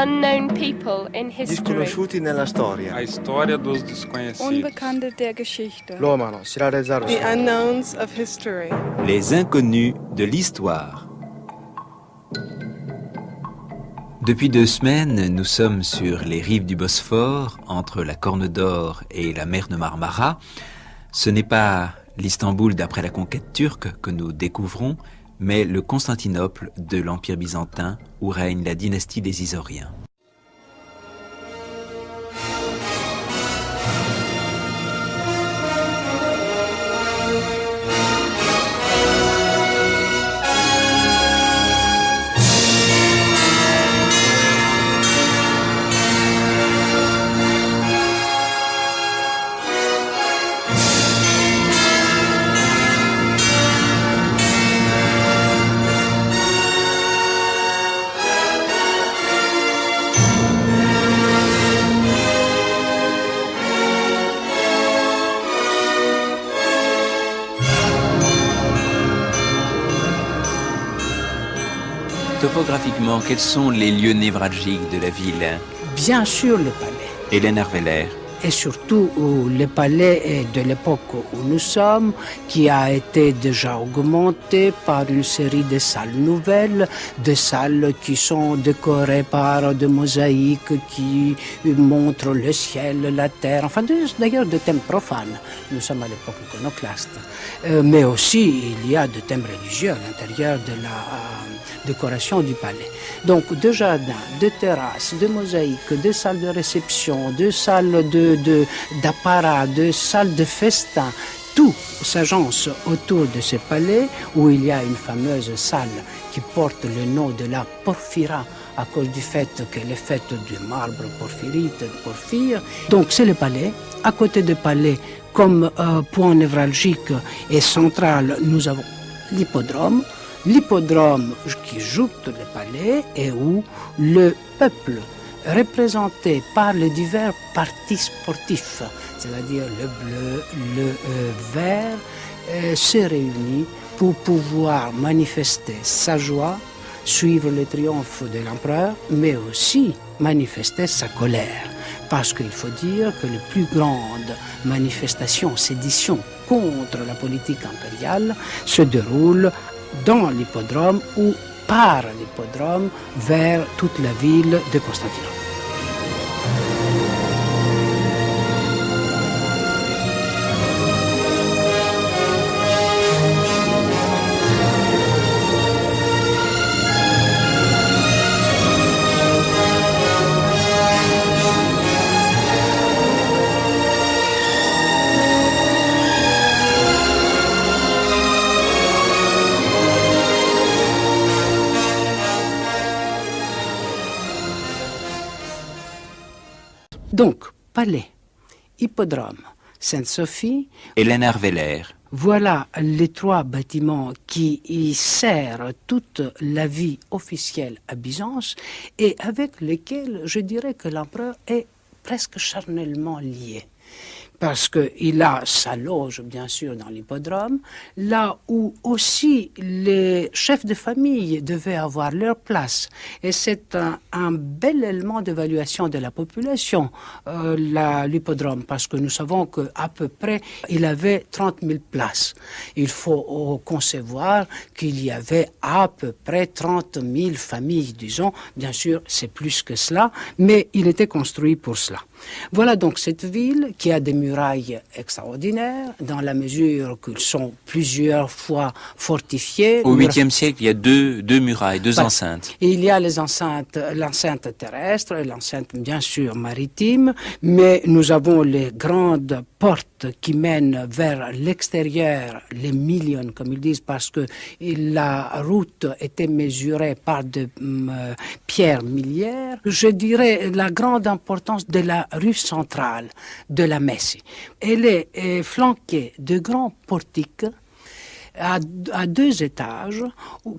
unknown people in history. Disconosciuti nella storia. A história dos desconhecidos. Unbekannte der Geschichte. The unknowns of history. Les inconnus de l'histoire. Depuis 2 semaines, nous sommes sur les rives du Bosphore, entre la Corne d'Or et la mer de Marmara. Ce n'est pas l'Istanbul d'après la conquête turque que nous découvrons, mais le Constantinople de l'Empire byzantin où règne la dynastie des Isoriens. Topographiquement, quels sont les lieux névralgiques de la ville? Bien sûr le palais. Hélène Arveler. Et surtout le palais de l'époque où nous sommes, qui a été déjà augmenté par une série de salles nouvelles, des salles qui sont décorées par des mosaïques qui montrent le ciel, la terre, enfin d'ailleurs des thèmes profanes. Nous sommes à l'époque iconoclaste. Mais aussi il y a des thèmes religieux à l'intérieur de la décoration du palais. Donc des jardins, des terrasses, des mosaïques, des salles de réception, des salles d'apparat, des salles de festin, tout s'agence autour de ce palais où il y a une fameuse salle qui porte le nom de la Porphyra à cause du fait qu'elle est faite du marbre porphyrite, de porphyre. Donc c'est le palais. À côté du palais, comme point névralgique et central, nous avons l'hippodrome. L'hippodrome qui joute le palais et où le peuple, représenté par les divers partis sportifs, c'est-à-dire le bleu, le vert, se réunit pour pouvoir manifester sa joie, suivre le triomphe de l'empereur, mais aussi manifester sa colère. Parce qu'il faut dire que les plus grandes manifestations, séditions contre la politique impériale se déroulent dans l'hippodrome ou par l'hippodrome vers toute la ville de Constantinople. Donc, palais, hippodrome, Sainte-Sophie. Hélène Arveler. Voilà les 3 bâtiments qui y serrent toute la vie officielle à Byzance et avec lesquels je dirais que l'empereur est presque charnellement lié. Parce qu'il a sa loge, bien sûr, dans l'hippodrome, là où aussi les chefs de famille devaient avoir leur place. Et c'est un bel élément d'évaluation de la population, l'hippodrome, parce que nous savons qu'à peu près, il avait 30 000 places. Il faut concevoir qu'il y avait à peu près 30 000 familles, disons. Bien sûr, c'est plus que cela, mais il était construit pour cela. Voilà donc cette ville qui a des murailles extraordinaires dans la mesure qu'ils sont plusieurs fois fortifiées. Au 8e siècle, il y a deux murailles, 2 enceintes. Il y a les enceintes, l'enceinte terrestre et l'enceinte bien sûr maritime, mais nous avons les grandes portes qui mènent vers l'extérieur, les millions comme ils disent, parce que la route était mesurée par des pierres millières. Je dirais la grande importance de la rue centrale de la Messie. Elle est flanquée de grands portiques à 2 étages,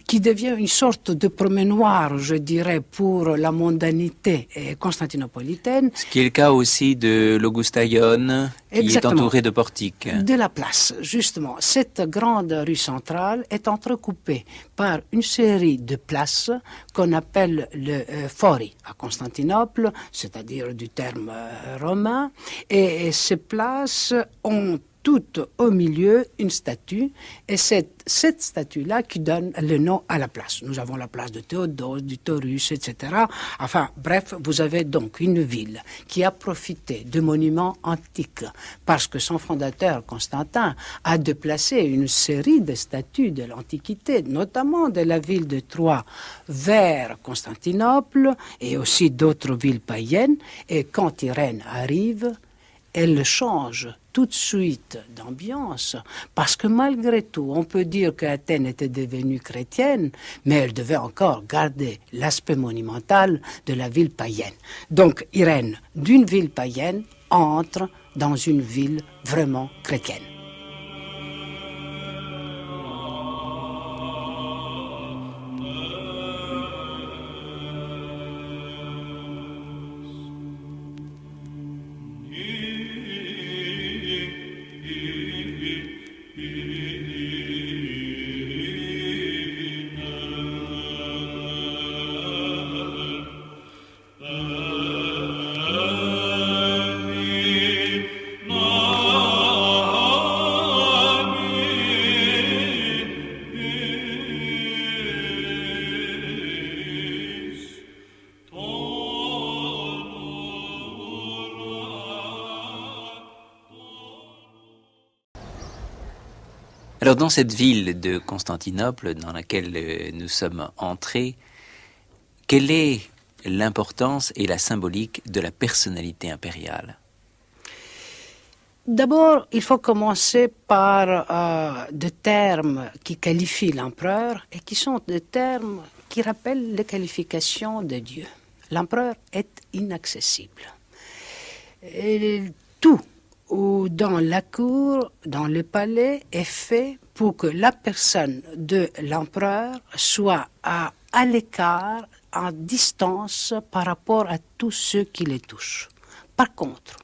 qui devient une sorte de promenoir, je dirais, pour la mondanité constantinopolitaine. Ce qui est le cas aussi de l'Augustaion, qui Exactement. est entouré de portiques. De la place, justement. Cette grande rue centrale est entrecoupée par une série de places qu'on appelle le fori à Constantinople, c'est-à-dire du terme romain. Et ces places ont toutes au milieu une statue, et cette statue-là qui donne le nom à la place. Nous avons la place de Théodose, du Taurus, etc. Enfin, bref, vous avez donc une ville qui a profité de monuments antiques, parce que son fondateur, Constantin, a déplacé une série de statues de l'Antiquité, notamment de la ville de Troie vers Constantinople, et aussi d'autres villes païennes, et quand Irène arrive, elle change tout de suite d'ambiance, parce que malgré tout, on peut dire qu'Athènes était devenue chrétienne, mais elle devait encore garder l'aspect monumental de la ville païenne. Donc Irène, d'une ville païenne, entre dans une ville vraiment chrétienne. Alors dans cette ville de Constantinople dans laquelle nous sommes entrés, quelle est l'importance et la symbolique de la personnalité impériale? D'abord, il faut commencer par des termes qui qualifient l'empereur et qui sont des termes qui rappellent les qualifications de Dieu. L'empereur est inaccessible. Et tout dans la cour, dans le palais, est fait pour que la personne de l'empereur soit à l'écart, en distance par rapport à tous ceux qui le touchent. Par contre,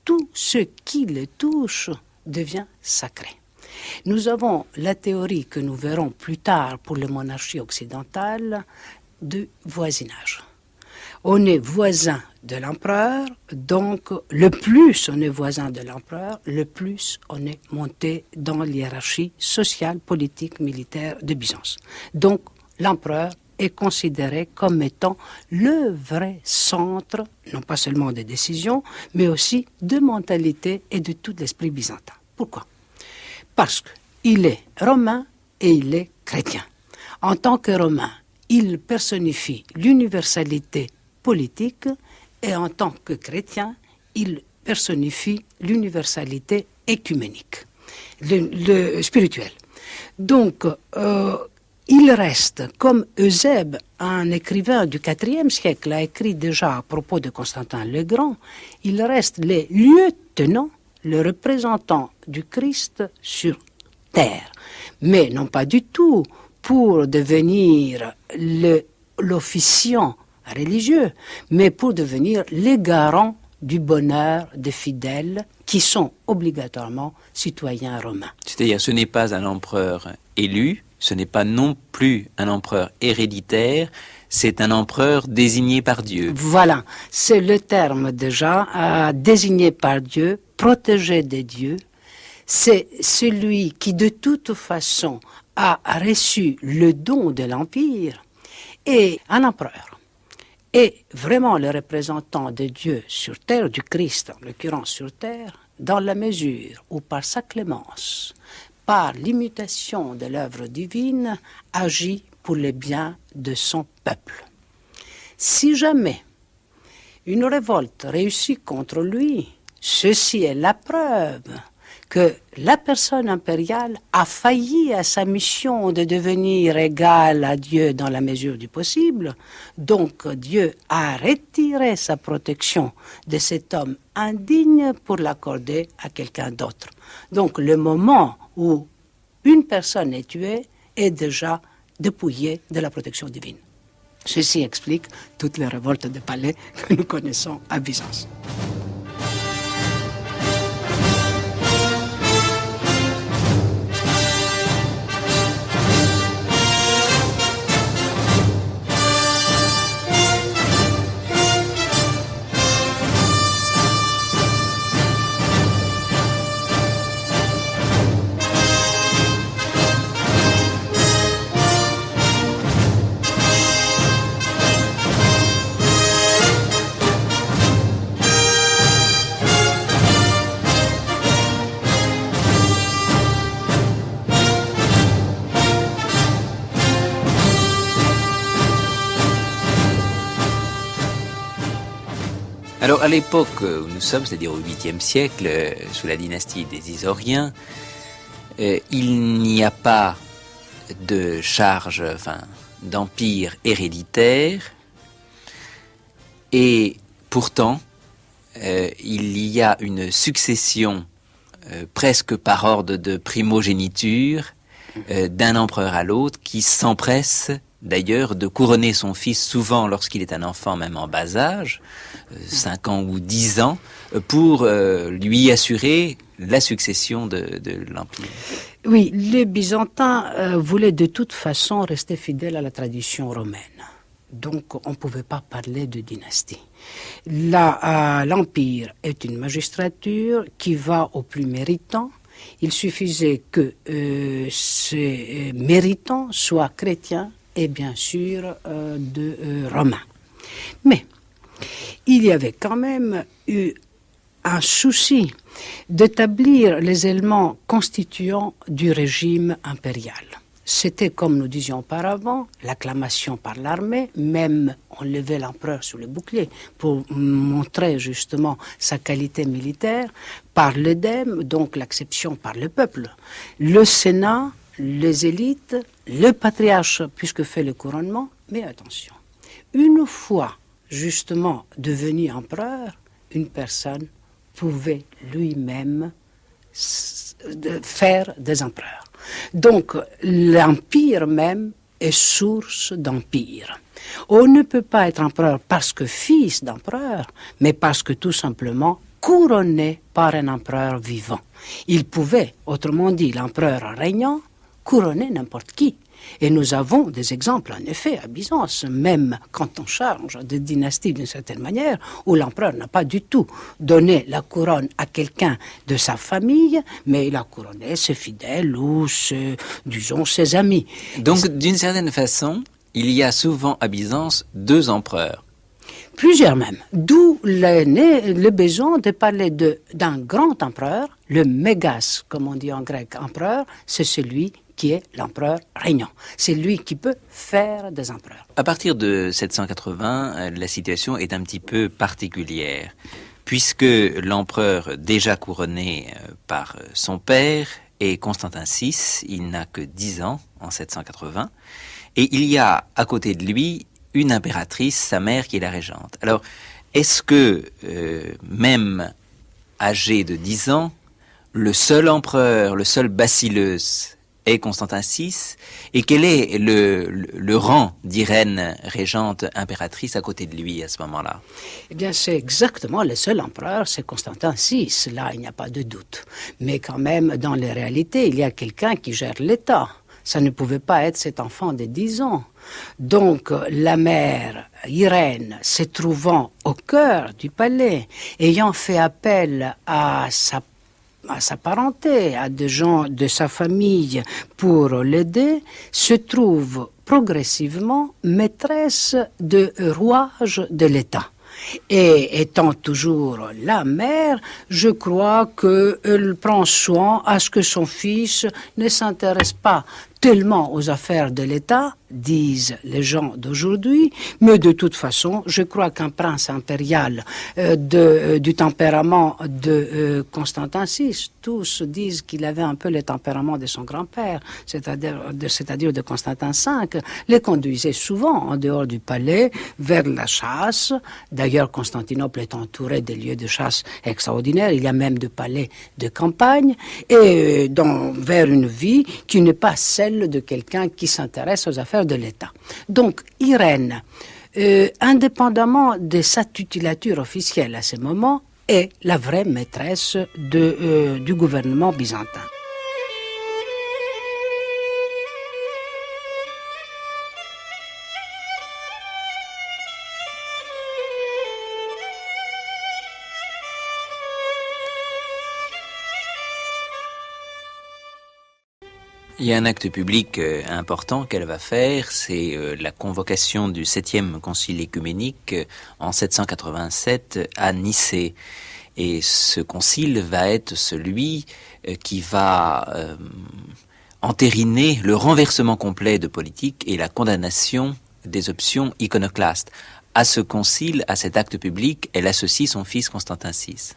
tout ce qui le touche devient sacré. Nous avons la théorie que nous verrons plus tard pour les monarchies occidentales du voisinage. On est voisin de l'empereur, donc le plus on est voisin de l'empereur, le plus on est monté dans l'hiérarchie sociale, politique, militaire de Byzance. Donc l'empereur est considéré comme étant le vrai centre, non pas seulement des décisions, mais aussi de mentalité et de tout l'esprit byzantin. Pourquoi? Parce qu'il est romain et il est chrétien. En tant que romain, il personnifie l'universalité politique, et en tant que chrétien, il personnifie l'universalité écuménique, le spirituel. Donc, il reste, comme Eusèbe, un écrivain du IVe siècle, a écrit déjà à propos de Constantin le Grand, il reste le lieutenant, le représentant du Christ sur terre. Mais non pas du tout pour devenir l'officiant religieux, mais pour devenir les garants du bonheur des fidèles qui sont obligatoirement citoyens romains. C'est-à-dire, ce n'est pas un empereur élu, ce n'est pas non plus un empereur héréditaire, c'est un empereur désigné par Dieu. Voilà, c'est le terme déjà, désigné par Dieu, protégé de Dieu. C'est celui qui de toute façon a reçu le don de l'Empire, et un empereur est vraiment le représentant de Dieu sur terre, du Christ en l'occurrence sur terre, dans la mesure où par sa clémence, par l'imitation de l'œuvre divine, agit pour le bien de son peuple. Si jamais une révolte réussit contre lui, ceci est la preuve que la personne impériale a failli à sa mission de devenir égale à Dieu dans la mesure du possible. Donc Dieu a retiré sa protection de cet homme indigne pour l'accorder à quelqu'un d'autre. Donc le moment où une personne est tuée est déjà dépouillée de la protection divine. Ceci explique toutes les révoltes de palais que nous connaissons à Byzance. Alors, à l'époque où nous sommes, c'est-à-dire au 8e siècle, sous la dynastie des Isauriens, il n'y a pas de charge, d'empire héréditaire, et pourtant, il y a une succession presque par ordre de primogéniture d'un empereur à l'autre qui s'empresse d'ailleurs de couronner son fils souvent lorsqu'il est un enfant, même en bas âge, 5 ans ou 10 ans, pour lui assurer la succession de l'Empire. Oui, les Byzantins voulaient de toute façon rester fidèles à la tradition romaine. Donc on ne pouvait pas parler de dynastie. L'Empire est une magistrature qui va au plus méritant. Il suffisait que ces méritants soient chrétiens et bien sûr romains. Mais il y avait quand même eu un souci d'établir les éléments constituants du régime impérial. C'était, comme nous disions auparavant, l'acclamation par l'armée, même on levait l'empereur sur le bouclier pour montrer justement sa qualité militaire, par l'œdème, donc l'acception par le peuple, le Sénat, les élites, le patriarche, puisque fait le couronnement, mais attention, une fois justement devenu empereur, une personne pouvait lui-même faire des empereurs. Donc l'empire même est source d'empire. On ne peut pas être empereur parce que fils d'empereur, mais parce que tout simplement couronné par un empereur vivant. Il pouvait, autrement dit, l'empereur régnant, couronner n'importe qui. Et nous avons des exemples, en effet, à Byzance, même quand on change de dynastie d'une certaine manière, où l'empereur n'a pas du tout donné la couronne à quelqu'un de sa famille, mais il a couronné ses fidèles ou, disons, ses amis. Donc, d'une certaine façon, il y a souvent à Byzance 2 empereurs. Plusieurs même. D'où le besoin de parler d'un grand empereur, le mégas, comme on dit en grec, empereur, c'est celui qui est l'empereur régnant. C'est lui qui peut faire des empereurs. À partir de 780, la situation est un petit peu particulière, puisque l'empereur déjà couronné par son père est Constantin VI, il n'a que 10 ans en 780, et il y a à côté de lui une impératrice, sa mère, qui est la régente. Alors, est-ce que, même âgé de 10 ans, le seul empereur, le seul basileus est Constantin VI, et quel est le rang d'Irène régente impératrice à côté de lui à ce moment-là? Eh bien, c'est exactement le seul empereur, c'est Constantin VI, là il n'y a pas de doute. Mais quand même, dans les réalités, il y a quelqu'un qui gère l'État. Ça ne pouvait pas être cet enfant de 10 ans. Donc, la mère, Irène, se trouvant au cœur du palais, ayant fait appel à sa parenté, à des gens de sa famille pour l'aider, se trouve progressivement maîtresse de rouage de l'État. Et étant toujours la mère, je crois qu'elle prend soin à ce que son fils ne s'intéresse pas tellement aux affaires de l'État, disent les gens d'aujourd'hui, mais de toute façon, je crois qu'un prince impérial du tempérament de Constantin VI, tous disent qu'il avait un peu le tempérament de son grand-père, c'est-à-dire de Constantin V, les conduisait souvent en dehors du palais vers la chasse. D'ailleurs, Constantinople est entourée de lieux de chasse extraordinaires, il y a même de palais de campagne, et vers une vie qui n'est pas celle de quelqu'un qui s'intéresse aux affaires de l'État. Donc, Irène, indépendamment de sa tutelature officielle à ce moment, est la vraie maîtresse du gouvernement byzantin. Il y a un acte public important qu'elle va faire, c'est la convocation du 7e concile écuménique en 787 à Nicée. Et ce concile va être celui qui va entériner le renversement complet de politique et la condamnation des options iconoclastes. À ce concile, à cet acte public, elle associe son fils Constantin VI.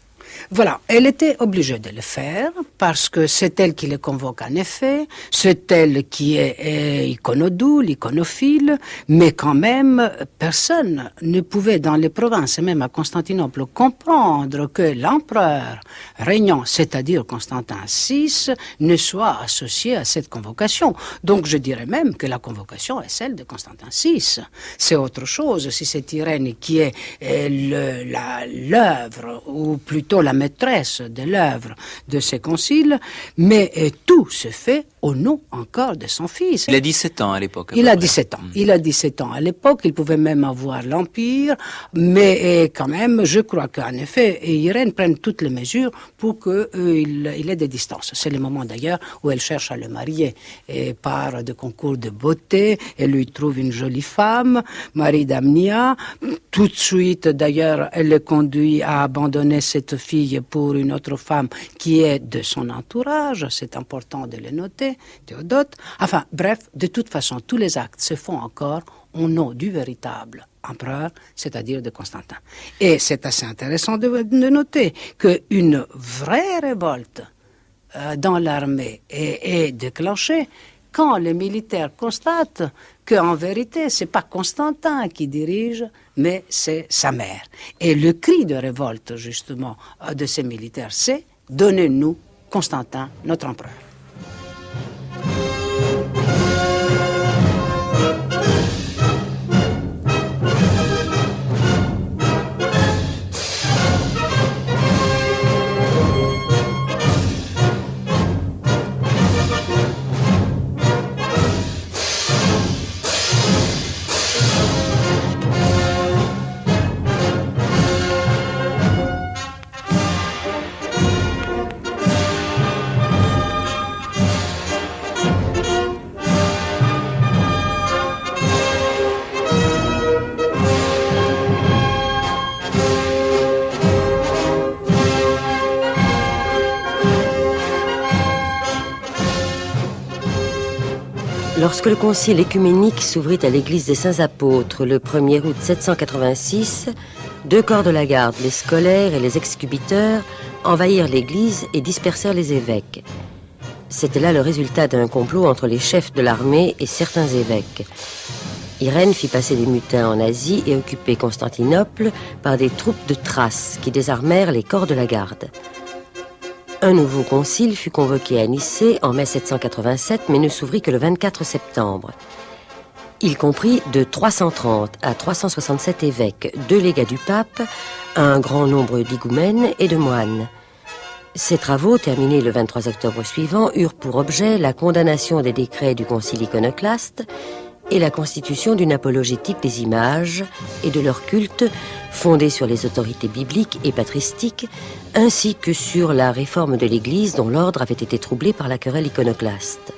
Voilà, elle était obligée de le faire parce que c'est elle qui le convoque en effet, c'est elle qui est iconodoule, iconophile, mais quand même personne ne pouvait dans les provinces, et même à Constantinople, comprendre que l'empereur régnant, c'est-à-dire Constantin VI, ne soit associé à cette convocation. Donc je dirais même que la convocation est celle de Constantin VI. C'est autre chose si c'est Irène qui est l'œuvre, ou plutôt la maîtresse de l'œuvre de ces conciles, mais tout se fait au nom encore de son fils. Il a 17 ans à l'époque. Il a 17 ans. Il a 17 ans à l'époque. Il pouvait même avoir l'Empire, mais quand même, je crois qu'en effet, Irène prenne toutes les mesures pour qu'il ait des distances. C'est le moment d'ailleurs où elle cherche à le marier et par des concours de beauté. Elle lui trouve une jolie femme, Marie d'Amnia. Tout de suite, d'ailleurs, elle le conduit à abandonner cette fille pour une autre femme qui est de son entourage. C'est important de le noter, Théodote. Enfin, bref, de toute façon, tous les actes se font encore au nom du véritable empereur, c'est-à-dire de Constantin. Et c'est assez intéressant de noter qu'une vraie révolte dans l'armée est déclenchée quand les militaires constatent qu'en vérité, c'est pas Constantin qui dirige, mais c'est sa mère. Et le cri de révolte, justement, de ces militaires, c'est « Donnez-nous Constantin, notre empereur ». Lorsque le concile écuménique s'ouvrit à l'église des Saints-Apôtres le 1er août 786, 2 corps de la garde, les scolaires et les excubiteurs, envahirent l'église et dispersèrent les évêques. C'était là le résultat d'un complot entre les chefs de l'armée et certains évêques. Irène fit passer des mutins en Asie et occuper Constantinople par des troupes de Thrace qui désarmèrent les corps de la garde. Un nouveau concile fut convoqué à Nicée en mai 787, mais ne s'ouvrit que le 24 septembre. Il comprit de 330 à 367 évêques, 2 légats du pape, un grand nombre d'higoumènes et de moines. Ces travaux, terminés le 23 octobre suivant, eurent pour objet la condamnation des décrets du concile iconoclaste et la constitution d'une apologétique des images et de leur culte fondée sur les autorités bibliques et patristiques, ainsi que sur la réforme de l'Église dont l'ordre avait été troublé par la querelle iconoclaste.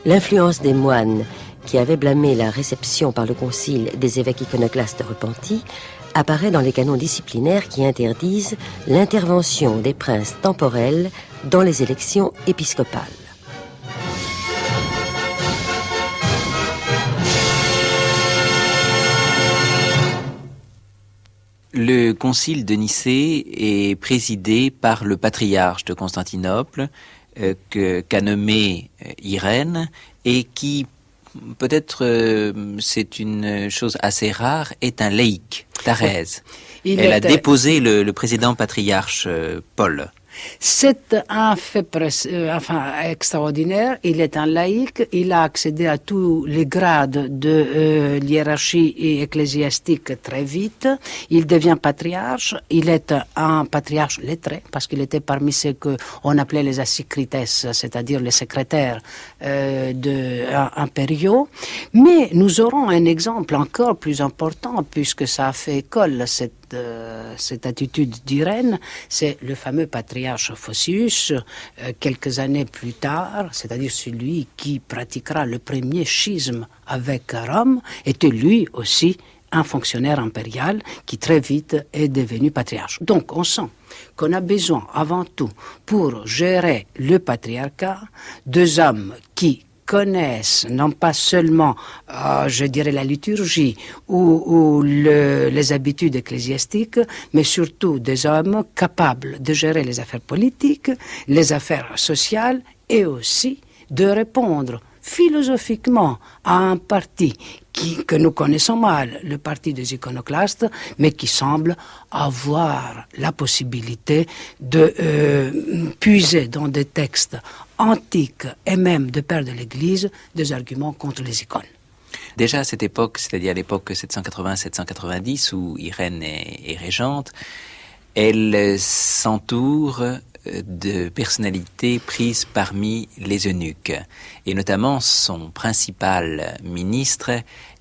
L'influence des moines, qui avaient blâmé la réception par le concile des évêques iconoclastes repentis, apparaît dans les canons disciplinaires qui interdisent l'intervention des princes temporels dans les élections épiscopales. Le concile de Nicée est présidé par le patriarche de Constantinople, qu'a nommé Irène, et qui, peut-être c'est une chose assez rare, est un laïc, Thérèse. Elle a déposé le précédent patriarche Paul. C'est un fait extraordinaire. Il est un laïc. Il a accédé à tous les grades de l'hiérarchie ecclésiastique très vite. Il devient patriarche. Il est un patriarche lettré parce qu'il était parmi ceux qu'on appelait les asycrites, c'est-à-dire les secrétaires impériaux. Mais nous aurons un exemple encore plus important puisque ça a fait école cette attitude d'Irène, c'est le fameux patriarche Photius, quelques années plus tard, c'est-à-dire celui qui pratiquera le premier schisme avec Rome, était lui aussi un fonctionnaire impérial qui très vite est devenu patriarche. Donc on sent qu'on a besoin avant tout, pour gérer le patriarcat, deux hommes qui connaissent non pas seulement, je dirais, la liturgie ou les habitudes ecclésiastiques, mais surtout des hommes capables de gérer les affaires politiques, les affaires sociales et aussi de répondre philosophiquement à un parti que nous connaissons mal, le parti des iconoclastes, mais qui semble avoir la possibilité de puiser dans des textes antiques et même de pères de l'Église des arguments contre les icônes. Déjà à cette époque, c'est-à-dire à l'époque 780-790 où Irène est régente, elle s'entoure de personnalités prises parmi les eunuques. Et notamment son principal ministre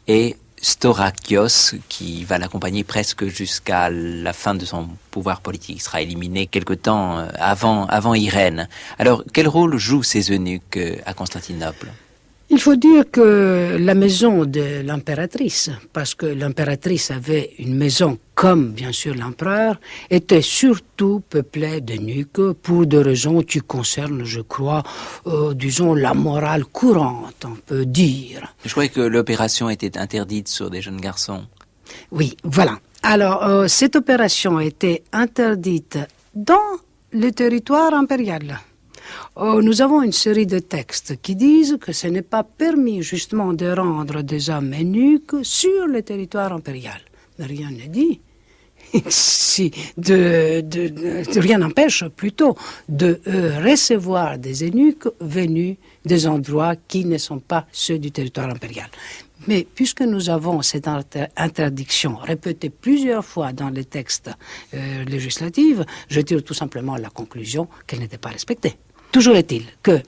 est Staurakios, qui va l'accompagner presque jusqu'à la fin de son pouvoir politique. Il sera éliminé quelque temps avant Irène. Alors, quel rôle jouent ces eunuques à Constantinople ? Il faut dire que la maison de l'impératrice, parce que l'impératrice avait une maison comme bien sûr l'empereur, était surtout peuplée d'eunuques pour des raisons qui concernent, je crois, disons, la morale courante, on peut dire. Je croyais que l'opération était interdite sur des jeunes garçons. Oui, voilà. Alors, cette opération était interdite dans le territoire impérial. Nous avons une série de textes qui disent que ce n'est pas permis justement de rendre des hommes eunuques sur le territoire impérial. Mais rien ne dit. Rien n'empêche plutôt de recevoir des eunuques venus des endroits qui ne sont pas ceux du territoire impérial. Mais puisque nous avons cette interdiction répétée plusieurs fois dans les textes législatifs, je tire tout simplement la conclusion qu'elle n'était pas respectée. Toujours est-il que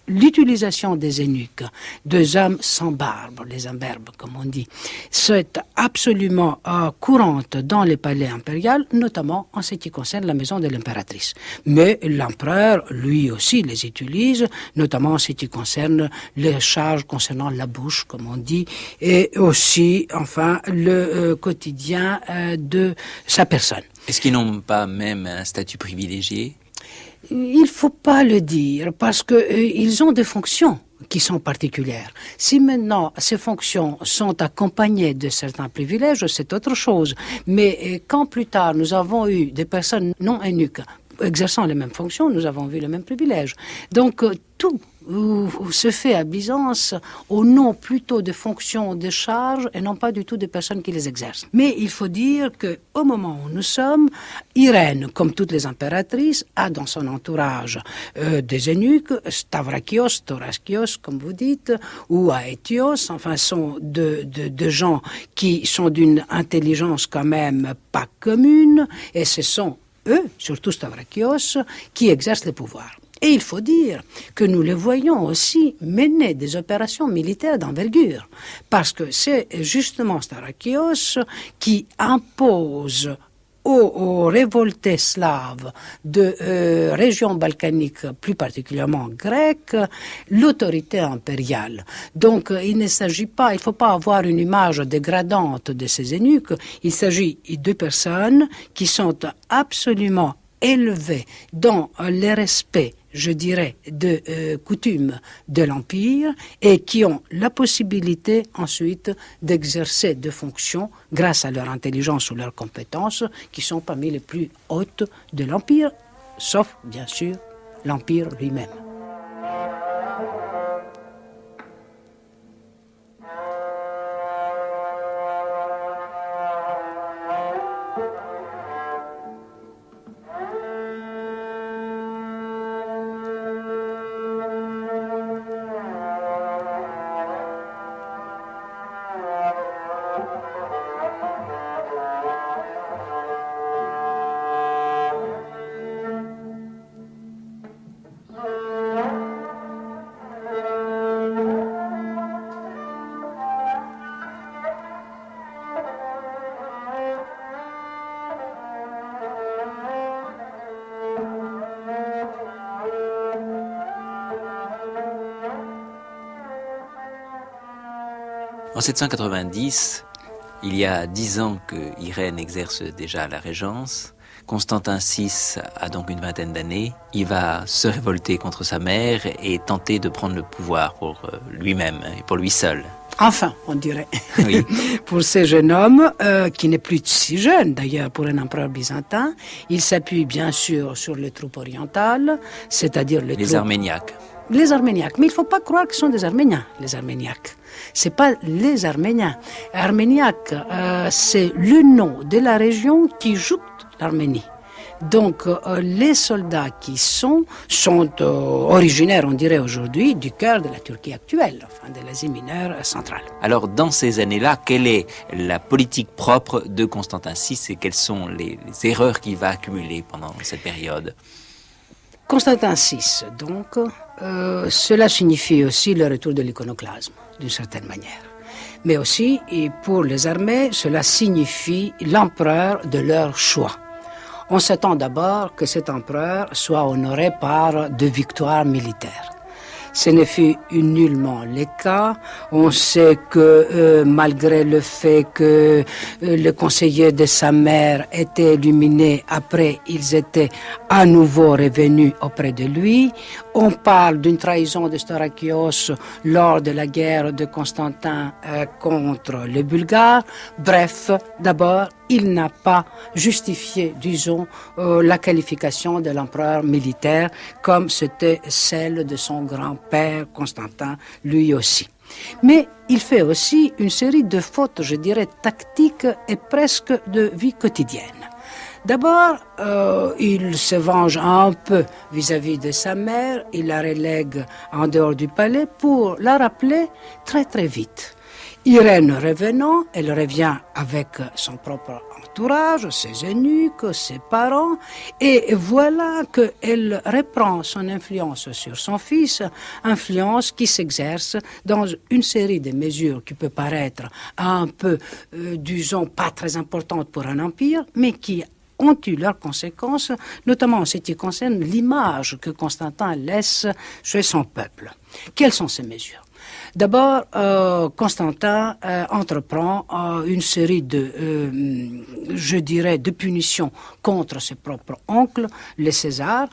l'utilisation des eunuques, des hommes sans barbe, les imberbes comme on dit, c'est absolument courante dans les palais impériaux, notamment en ce qui concerne la maison de l'impératrice. Mais l'empereur, lui aussi, les utilise, notamment en ce qui concerne les charges concernant la bouche, comme on dit, et aussi, enfin, le quotidien de sa personne. Est-ce qu'ils n'ont pas même un statut privilégié ? Il ne faut pas le dire parce qu'ils ont des fonctions qui sont particulières. Si maintenant ces fonctions sont accompagnées de certains privilèges, c'est autre chose. Mais quand plus tard nous avons eu des personnes non eunuques exerçant les mêmes fonctions, nous avons vu les mêmes privilèges. Donc tout se fait à Byzance au nom plutôt de fonctions de charges et non pas du tout des personnes qui les exercent. Mais il faut dire qu'au moment où nous sommes, Irène, comme toutes les impératrices, a dans son entourage des eunuques, Stavrakios, Staurakios, comme vous dites, ou Aetios, enfin, sont de gens qui sont d'une intelligence quand même pas commune, et ce sont eux, surtout Stavrakios, qui exercent le pouvoir. Et il faut dire que nous les voyons aussi mener des opérations militaires d'envergure, parce que c'est justement Staurakios qui impose aux révoltés slaves de régions balkaniques, plus particulièrement grecques, l'autorité impériale. Donc il ne s'agit pas, il ne faut pas avoir une image dégradante de ces eunuques, il s'agit de personnes qui sont absolument élevés dans le respect, je dirais, de coutumes de l'Empire et qui ont la possibilité ensuite d'exercer des fonctions grâce à leur intelligence ou leurs compétences qui sont parmi les plus hautes de l'Empire, sauf bien sûr l'Empire lui-même. En 790, il y a 10 ans que Irène exerce déjà la régence. Constantin VI a donc une vingtaine d'années. Il va se révolter contre sa mère et tenter de prendre le pouvoir pour lui-même et pour lui seul. Enfin, on dirait, Oui. pour ce jeune homme, qui n'est plus si jeune d'ailleurs pour un empereur byzantin, il s'appuie bien sûr sur les troupes orientales, c'est-à-dire Les Arméniaques. Les Arméniaques. Mais il ne faut pas croire que ce sont des Arméniens, les Arméniaques. C'est pas les Arméniens. Arméniaque, c'est le nom de la région qui joue l'Arménie. Donc, les soldats qui sont originaires, on dirait aujourd'hui, du cœur de la Turquie actuelle, enfin de l'Asie mineure centrale. Alors, dans ces années-là, quelle est la politique propre de Constantin VI et quelles sont les erreurs qu'il va accumuler pendant cette période? Constantin VI, donc, cela signifie aussi le retour de l'iconoclasme, d'une certaine manière. Mais aussi, et pour les armées, cela signifie l'empereur de leur choix. On s'attend d'abord que cet empereur soit honoré par des victoires militaires. Ce ne fut nullement le cas. On sait que malgré le fait que le conseiller de sa mère était éliminé, après ils étaient à nouveau revenus auprès de lui. On parle d'une trahison de Staurakios lors de la guerre de Constantin contre les Bulgares. Bref, d'abord, il n'a pas justifié, disons, la qualification de l'empereur militaire comme c'était celle de son grand-père Constantin, lui aussi. Mais il fait aussi une série de fautes, je dirais, tactiques et presque de vie quotidienne. D'abord, il se venge un peu vis-à-vis de sa mère, il la relègue en dehors du palais pour la rappeler très très vite. Irène revenant, elle revient avec son propre entourage, ses eunuques, ses parents, et voilà qu'elle reprend son influence sur son fils, influence qui s'exerce dans une série de mesures qui peut paraître un peu, disons, pas très importantes pour un empire, mais qui ont eu leurs conséquences, notamment en ce qui concerne l'image que Constantin laisse chez son peuple. Quelles sont ces mesures ? D'abord, Constantin entreprend une série je dirais, de punitions contre ses propres oncles, les Césars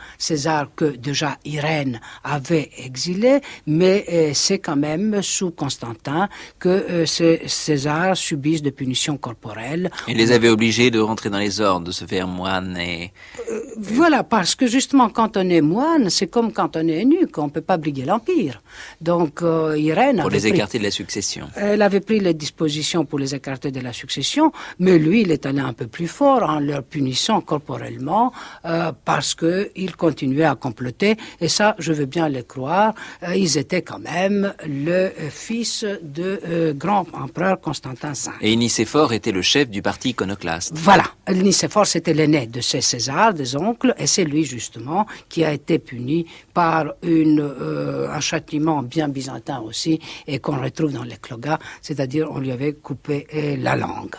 que déjà Irène avait exilé, mais c'est quand même sous Constantin que ces Césars subissent des punitions corporelles. Il les avait obligés de rentrer dans les ordres, de se faire moine et... Voilà, parce que justement, quand on est moine, c'est comme quand on est eunuque, on ne peut pas briguer l'Empire. Donc, Irène pour les écarter de la succession. Elle avait pris les dispositions pour les écarter de la succession, mais lui, il est allé un peu plus fort en leur punissant corporellement parce qu'ils continuaient à comploter, et ça, je veux bien le croire, ils étaient quand même le fils de grand empereur Constantin V. Et Nicéphore était le chef du parti iconoclaste. Voilà, Nicéphore, c'était l'aîné de ces Césars, des oncles, et c'est lui justement qui a été puni par un châtiment bien byzantin aussi, et qu'on retrouve dans les clogas, c'est-à-dire on lui avait coupé la langue.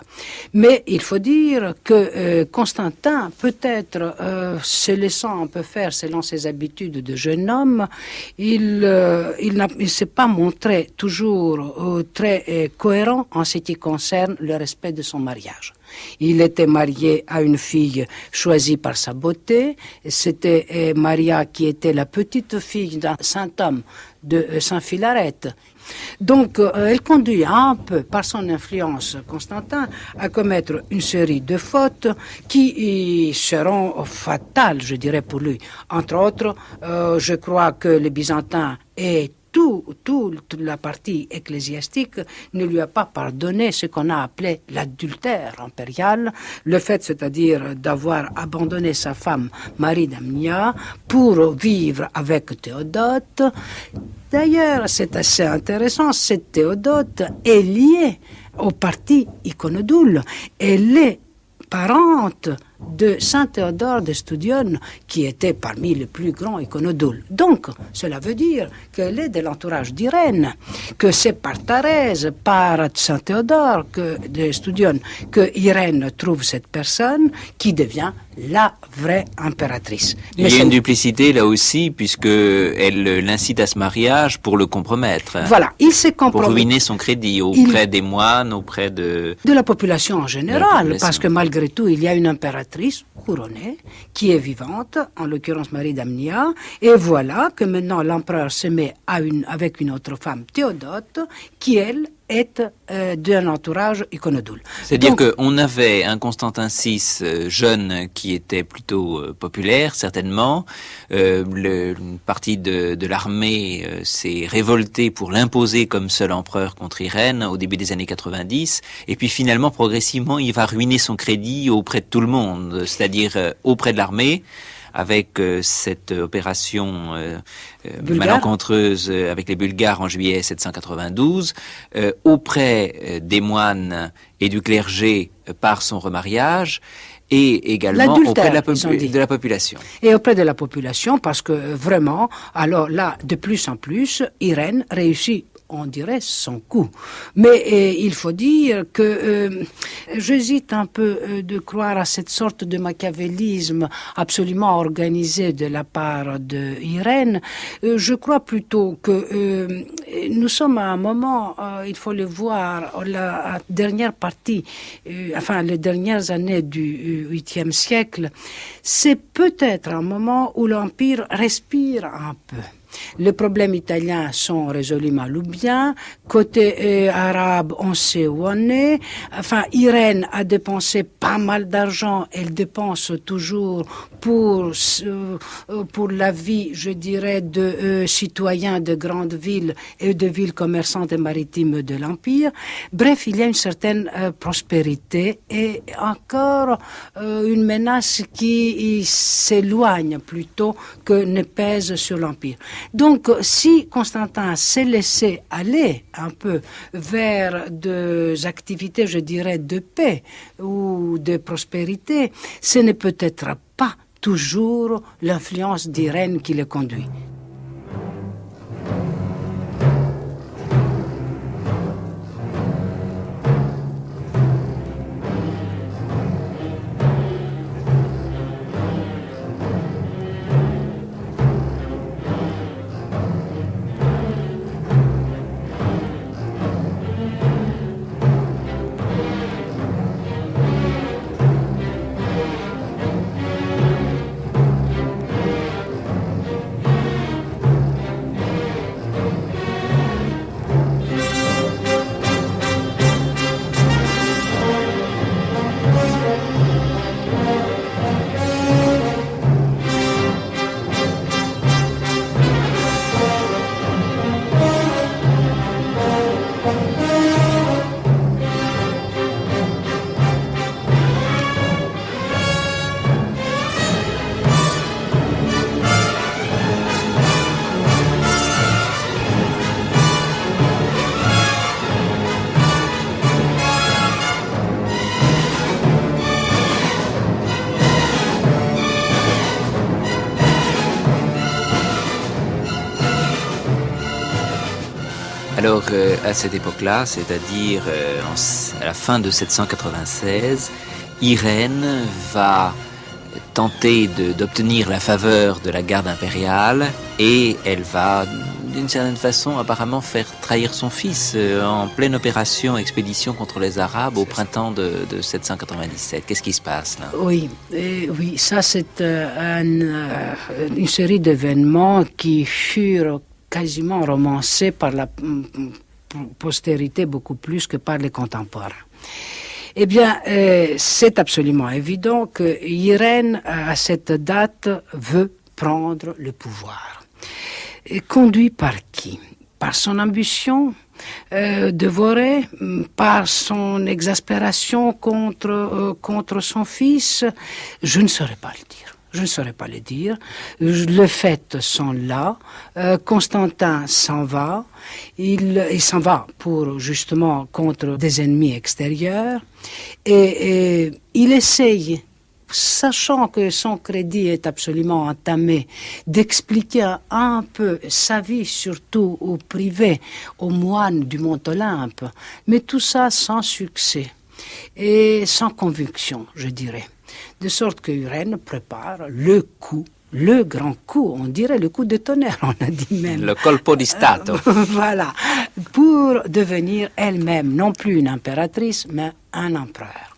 Mais il faut dire que Constantin, peut-être se laissant un peu faire selon ses habitudes de jeune homme, il ne s'est pas montré toujours très cohérent en ce qui concerne le respect de son mariage. Il était marié à une fille choisie par sa beauté. C'était Maria qui était la petite fille d'un saint homme de Saint-Philaret. Donc, elle conduit un peu, par son influence, Constantin, à commettre une série de fautes qui seront fatales, je dirais, pour lui. Entre autres, je crois que les Byzantins et toute la partie ecclésiastique ne lui a pas pardonné ce qu'on a appelé l'adultère impérial, le fait, c'est-à-dire d'avoir abandonné sa femme Marie d'Amnia pour vivre avec Théodote. D'ailleurs, c'est assez intéressant, cette Théodote est liée au parti iconodoule. Elle est parente de saint Théodore de Studione, qui était parmi les plus grands iconodoules. Donc, cela veut dire qu'elle est de l'entourage d'Irène, que c'est par Thérèse, par saint Théodore de Studione, que Irène trouve cette personne qui devient la vraie impératrice. Mais il y a une duplicité là aussi, puisque elle l'incite à ce mariage pour le compromettre. Voilà, il s'est compromis. Pour ruiner son crédit auprès des moines, auprès de la population en général, parce que malgré tout, il y a une impératrice couronnée qui est vivante, en l'occurrence Marie d'Amnia, et voilà que maintenant l'empereur se met avec une autre femme, Théodote, qui elle est d'un entourage iconodoule. C'est-à-dire qu'on avait un Constantin VI jeune qui était plutôt populaire, certainement. Une partie de l'armée s'est révoltée pour l'imposer comme seul empereur contre Irène au début des années 90. Et puis finalement, progressivement, il va ruiner son crédit auprès de tout le monde, c'est-à-dire auprès de l'armée, avec cette opération malencontreuse avec les Bulgares en juillet 792, auprès des moines et du clergé par son remariage, et également auprès de la population. Et auprès de la population, parce que vraiment, alors là, de plus en plus, Irène réussit, on dirait, son coup. Mais il faut dire que j'hésite un peu de croire à cette sorte de machiavélisme absolument organisé de la part de Irène. Je crois plutôt que nous sommes à un moment, il faut le voir, la dernière partie, les dernières années du 8e siècle, c'est peut-être un moment où l'Empire respire un peu. Les problèmes italiens sont résolus mal ou bien. Côté arabe, on sait où on est. Enfin, Irène a dépensé pas mal d'argent. Elle dépense toujours pour la vie, je dirais, de citoyens de grandes villes et de villes commerçantes et maritimes de l'Empire. Bref, il y a une certaine prospérité et encore une menace qui s'éloigne plutôt que ne pèse sur l'Empire. Donc, si Constantin s'est laissé aller un peu vers des activités, je dirais, de paix ou de prospérité, ce n'est peut-être pas toujours l'influence d'Irène qui le conduit. Alors, à cette époque-là, c'est-à-dire à la fin de 796, Irène va tenter d'obtenir la faveur de la garde impériale et elle va d'une certaine façon, apparemment faire trahir son fils en pleine opération, expédition contre les Arabes au printemps de 797. Qu'est-ce qui se passe là? Oui, oui, ça c'est une série d'événements qui furent quasiment romancés par la postérité beaucoup plus que par les contemporains. Eh bien, c'est absolument évident que Irène, à cette date, veut prendre le pouvoir. Et conduit par qui? Par son ambition dévorée, par son exaspération contre son fils? Je ne saurais pas le dire. Je ne saurais pas le dire. Les faits sont là. Constantin s'en va. Il s'en va pour justement contre des ennemis extérieurs. Et il essaye, sachant que son crédit est absolument entamé, d'expliquer un peu sa vie, surtout au privé, aux moines du Mont Olympe. Mais tout ça sans succès et sans conviction, je dirais. De sorte que Irène prépare le coup, le grand coup, on dirait le coup de tonnerre, on a dit même. Le colpo di Stato. Voilà, pour devenir elle-même non plus une impératrice, mais un empereur.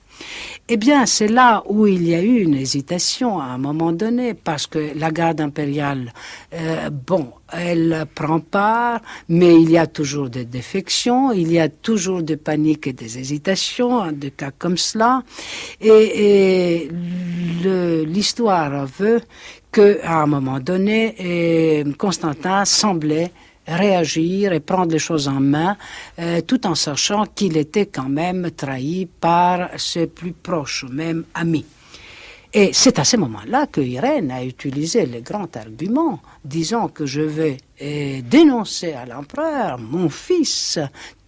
Eh bien, c'est là où il y a eu une hésitation à un moment donné, parce que la garde impériale, elle prend part, mais il y a toujours des défections, il y a toujours des paniques et des hésitations, des cas comme cela. Et l'histoire veut qu'à un moment donné, Constantin semblait réagir et prendre les choses en main, tout en sachant qu'il était quand même trahi par ses plus proches, même amis. Et c'est à ce moment-là que Irène a utilisé le grand argument, disant que je vais dénoncer à l'empereur, mon fils,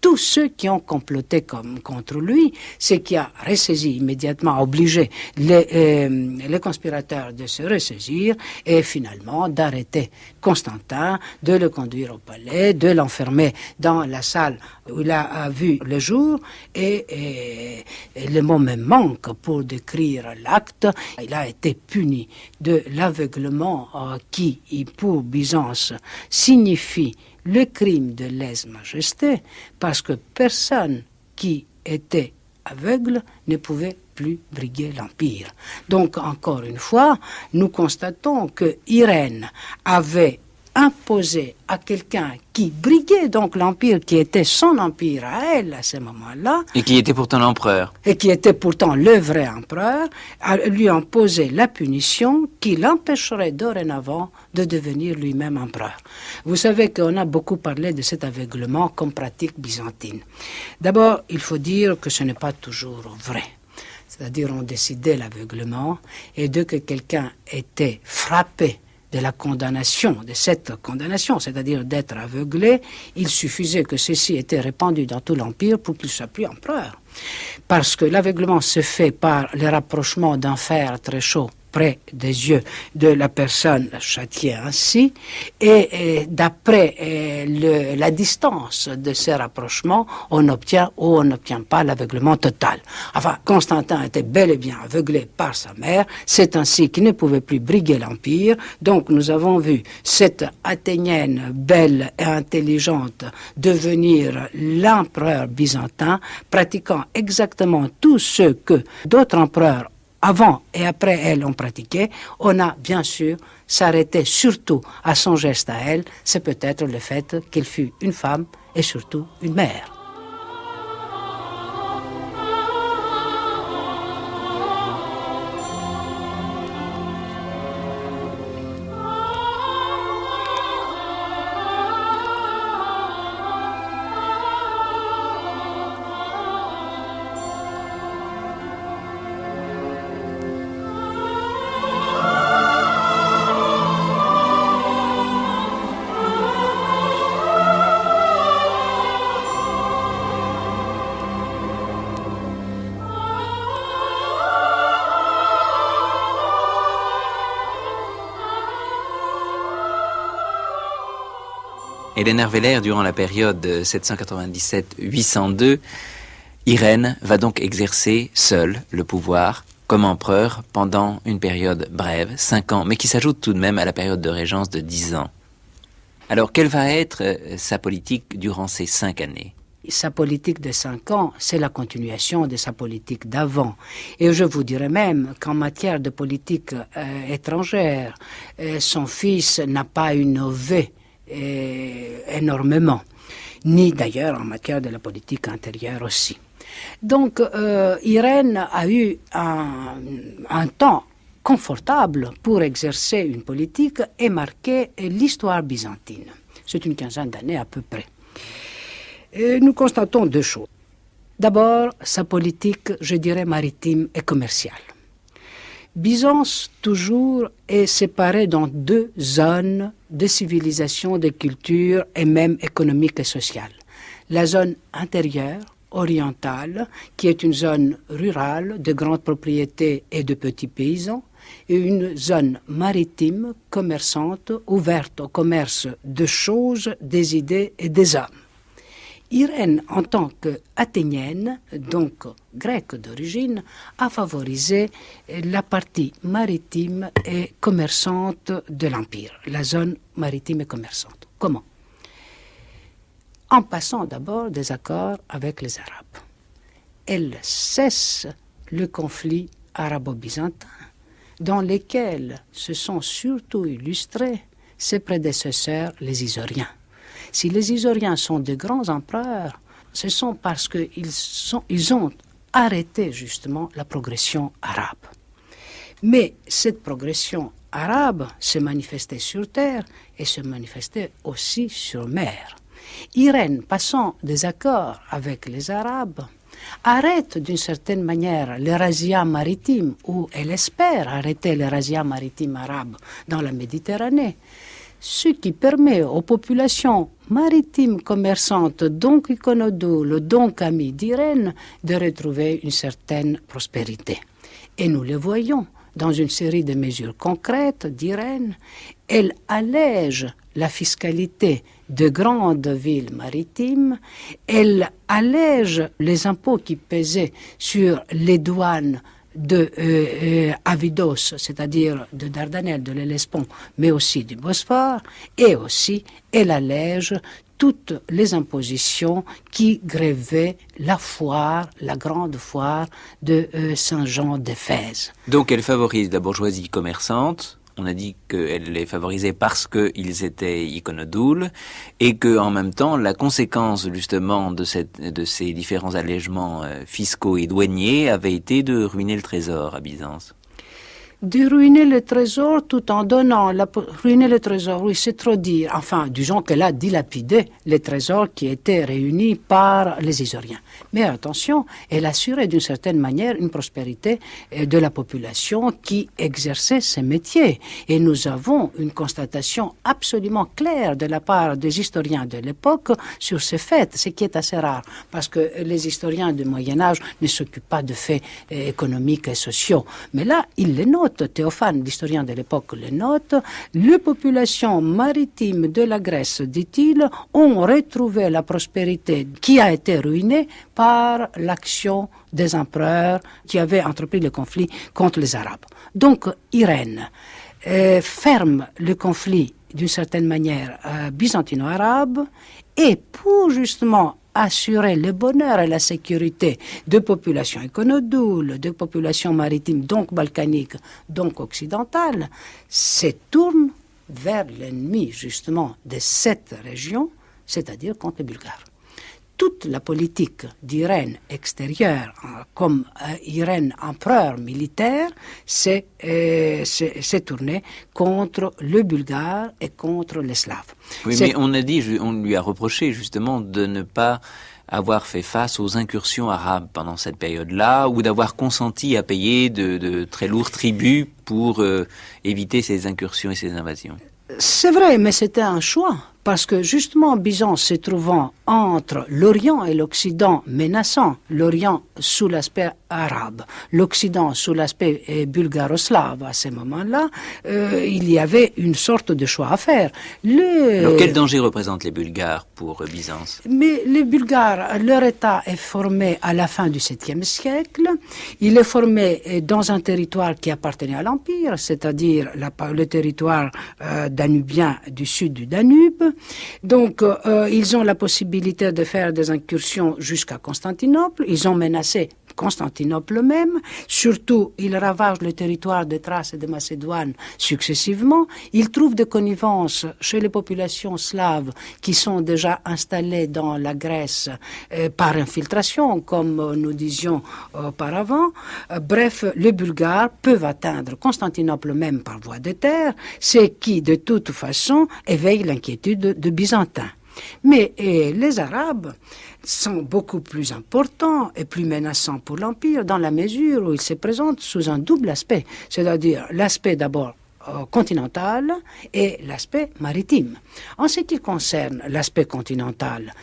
tous ceux qui ont comploté contre lui, ce qui a ressaisi immédiatement, obligé les conspirateurs de se ressaisir et finalement d'arrêter Constantin, de le conduire au palais, de l'enfermer dans la salle où il a vu le jour et le mot me manque pour décrire l'acte. Il a été puni de l'aveuglement qui, pour Byzance, signifie le crime de lèse-majesté, parce que personne qui était aveugle ne pouvait plus briguer l'Empire. Donc, encore une fois, nous constatons que Irène avait imposé à quelqu'un qui briguait donc l'Empire, qui était son empire à elle à ce moment-là, Et qui était pourtant l'empereur. et qui était pourtant le vrai empereur, à lui imposer la punition qui l'empêcherait dorénavant de devenir lui-même empereur. Vous savez qu'on a beaucoup parlé de cet aveuglement comme pratique byzantine. D'abord, il faut dire que ce n'est pas toujours vrai. C'est-à-dire, on décidait l'aveuglement, et dès que quelqu'un était frappé de la condamnation, de cette condamnation, c'est-à-dire d'être aveuglé, il suffisait que ceci était répandu dans tout l'Empire pour qu'il soit plus empereur. Parce que l'aveuglement se fait par le rapprochement d'un fer très chaud près des yeux de la personne châtiée ainsi, et d'après la distance de ces rapprochements, on obtient ou on n'obtient pas l'aveuglement total. Enfin, Constantin était bel et bien aveuglé par sa mère, c'est ainsi qu'il ne pouvait plus briguer l'Empire, donc nous avons vu cette Athénienne belle et intelligente devenir l'empereur byzantin, pratiquant exactement tout ce que d'autres empereurs avant et après elle ont pratiqué. On a bien sûr s'arrêté surtout à son geste à elle, c'est peut-être le fait qu'elle fut une femme et surtout une mère. Hélène Herveller, durant la période 797-802, Irène va donc exercer seule le pouvoir comme empereur pendant une période brève, 5 ans, mais qui s'ajoute tout de même à la période de régence de 10 ans. Alors, quelle va être sa politique durant ces 5 années? Sa politique de 5 ans, c'est la continuation de sa politique d'avant. Et je vous dirais même qu'en matière de politique étrangère, son fils n'a pas innové énormément, ni d'ailleurs en matière de la politique intérieure aussi. Donc, Irène a eu un temps confortable pour exercer une politique et marquer l'histoire byzantine. C'est une quinzaine d'années à peu près. Et nous constatons 2 choses. D'abord, sa politique, je dirais, maritime et commerciale. Byzance, toujours, est séparée dans 2 zones de civilisation, de culture et même économique et sociale. La zone intérieure, orientale, qui est une zone rurale de grandes propriétés et de petits paysans, et une zone maritime, commerçante, ouverte au commerce de choses, des idées et des hommes. Irène, en tant qu'athénienne, donc grecque d'origine, a favorisé la partie maritime et commerçante de l'Empire, la zone maritime et commerçante. Comment? En passant d'abord des accords avec les Arabes. Elle cesse le conflit arabo-byzantin, dans lesquels se sont surtout illustrés ses prédécesseurs, les Isoriens. Si les Isoriens sont de grands empereurs, ce sont parce qu'ils ont arrêté justement la progression arabe. Mais cette progression arabe se manifestait sur terre et se manifestait aussi sur mer. Irène, passant des accords avec les Arabes, arrête d'une certaine manière le razzia maritime, ou elle espère arrêter le razzia maritime arabe dans la Méditerranée, ce qui permet aux populations maritimes commerçantes, donc iconodoules, donc amies d'Irène, de retrouver une certaine prospérité. Et nous le voyons dans une série de mesures concrètes d'Irène. Elle allège la fiscalité de grandes villes maritimes, elle allège les impôts qui pesaient sur les douanes de Abydos, c'est-à-dire de Dardanelles, de l'Hellespont, mais aussi du Bosphore, et aussi elle allège toutes les impositions qui grévaient la foire, la grande foire de Saint-Jean d'Éphèse. Donc elle favorise la bourgeoisie commerçante. On a dit qu'elle les favorisait parce qu'ils étaient iconodoules et qu'en même temps, la conséquence justement de ces différents allègements fiscaux et douaniers avait été de ruiner le trésor à Byzance. De ruiner le trésor tout en donnant... Ruiner le trésor, oui, c'est trop dire. Enfin, disons qu'elle a dilapidé les trésors qui étaient réunis par les Isoriens. Mais attention, elle assurait d'une certaine manière une prospérité de la population qui exerçait ces métiers. Et nous avons une constatation absolument claire de la part des historiens de l'époque sur ces faits, ce qui est assez rare, parce que les historiens du Moyen-Âge ne s'occupent pas de faits économiques et sociaux. Mais là, ils les notent. Théophane, l'historien de l'époque, le note. Les populations maritimes de la Grèce, dit-il, ont retrouvé la prospérité qui a été ruinée par l'action des empereurs qui avaient entrepris le conflit contre les Arabes. Donc, Irène ferme le conflit d'une certaine manière byzantino-arabe et pour justement assurer le bonheur et la sécurité de populations iconodoules, de populations maritimes, donc balkaniques, donc occidentales, se tourne vers l'ennemi justement de cette région, c'est-à-dire contre les Bulgares. Toute la politique d'Irène extérieure, comme Irène empereur militaire, s'est tournée contre le Bulgare et contre les Slaves. Oui, mais on lui a reproché justement de ne pas avoir fait face aux incursions arabes pendant cette période-là, ou d'avoir consenti à payer de très lourds tributs pour éviter ces incursions et ces invasions. C'est vrai, mais c'était un choix. Parce que justement, Byzance se trouvant entre l'Orient et l'Occident menaçant, l'Orient sous l'aspect arabe, l'Occident sous l'aspect bulgaro-slave à ce moment-là, il y avait une sorte de choix à faire. Alors quel danger représentent les Bulgares pour Byzance? Mais les Bulgares, leur État est formé à la fin du 7e siècle. Il est formé dans un territoire qui appartenait à l'Empire, c'est-à-dire le territoire danubien du sud du Danube. Donc, ils ont la possibilité de faire des incursions jusqu'à Constantinople. Ils ont menacé Constantinople même. Surtout, ils ravagent le territoire de Thrace et de Macédoine successivement. Ils trouvent des connivences chez les populations slaves qui sont déjà installées dans la Grèce par infiltration, comme nous disions auparavant. Bref, les Bulgares peuvent atteindre Constantinople même par voie de terre, ce qui, de toute façon, éveille l'inquiétude de Byzantins. Mais les Arabes sont beaucoup plus importants et plus menaçants pour l'Empire dans la mesure où ils se présentent sous un double aspect, c'est-à-dire l'aspect d'abord continental et l'aspect maritime. En ce qui concerne l'aspect continental,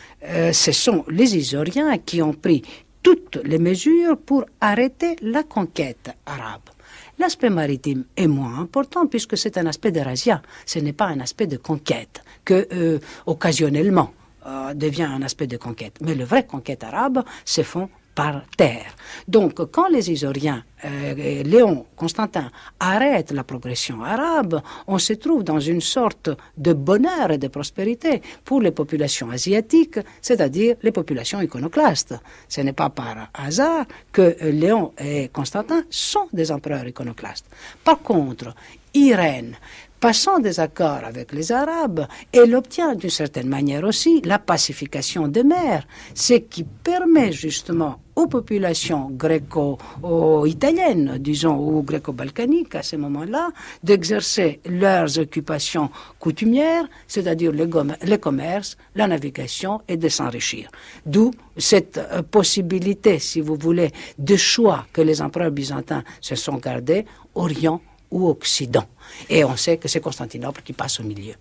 ce sont les Isauriens qui ont pris toutes les mesures pour arrêter la conquête arabe. L'aspect maritime est moins important puisque c'est un aspect de razzia, ce n'est pas un aspect de conquête que occasionnellement devient un aspect de conquête. Mais les vraies conquêtes arabes se font par terre. Donc, quand les Isauriens, Léon, Constantin, arrêtent la progression arabe, on se trouve dans une sorte de bonheur et de prospérité pour les populations asiatiques, c'est-à-dire les populations iconoclastes. Ce n'est pas par hasard que Léon et Constantin sont des empereurs iconoclastes. Par contre, Irène, passant des accords avec les Arabes, elle obtient d'une certaine manière aussi la pacification des mers, ce qui permet justement aux populations gréco-italiennes, disons, ou gréco-balkaniques à ce moment-là, d'exercer leurs occupations coutumières, c'est-à-dire les commerces, la navigation et de s'enrichir. D'où cette possibilité, si vous voulez, de choix que les empereurs byzantins se sont gardés, Orient ou Occident. Et on sait que c'est Constantinople qui passe au milieu.